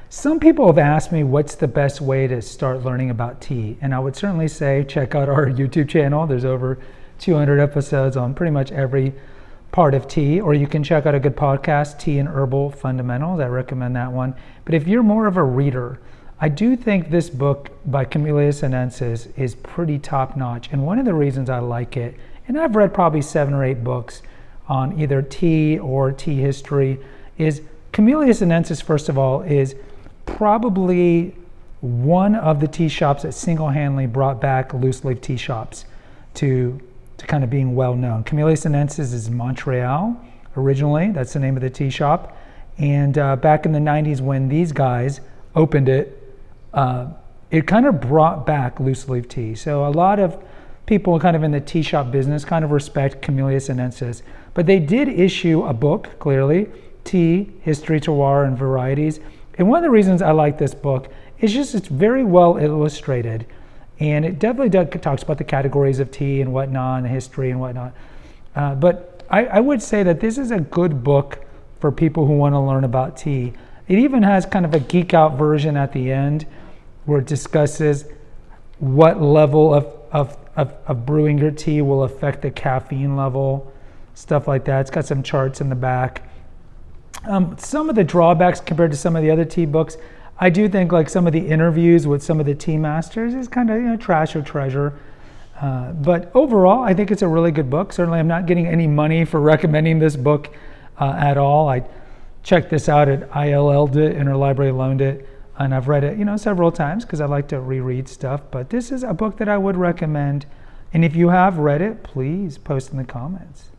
Some people have asked me what's the best way to start learning about tea, and I would certainly say check out our YouTube channel. There's over 200 episodes on pretty much every part of tea, or you can check out a good podcast, Tea and Herbal Fundamentals. I recommend that one. But if you're more of a reader, I do think this book by Camellia Sinensis is pretty top notch. And one of the reasons I like it, and I've read probably 7 or 8 books on either tea or tea history, is Camellia Sinensis, first of all, is probably one of the tea shops that single-handedly brought back loose leaf tea shops to kind of being well known. Camellia Sinensis is Montreal originally, that's the name of the tea shop. And back in the 90s when these guys opened it, it kind of brought back loose leaf tea. So a lot of people kind of in the tea shop business kind of respect Camellia Sinensis. But they did issue a book, clearly, Tea, History, Terroir, and Varieties. And one of the reasons I like this book is just it's very well illustrated. And it definitely talks about the categories of tea and whatnot, and the history and whatnot. But I would say that this is a good book for people who want to learn about tea. It even has kind of a geek out version at the end where it discusses what level of brewing your tea will affect the caffeine level, stuff like that. It's got some charts in the back. Some of the drawbacks compared to some of the other tea books, I do think like some of the interviews with some of the tea masters is kind of trash or treasure. But overall, I think it's a really good book. Certainly, I'm not getting any money for recommending this book at all. I checked this out at ILL'd it, Interlibrary Loaned it, and I've read it several times because I like to reread stuff. But this is a book that I would recommend. And if you have read it, please post in the comments.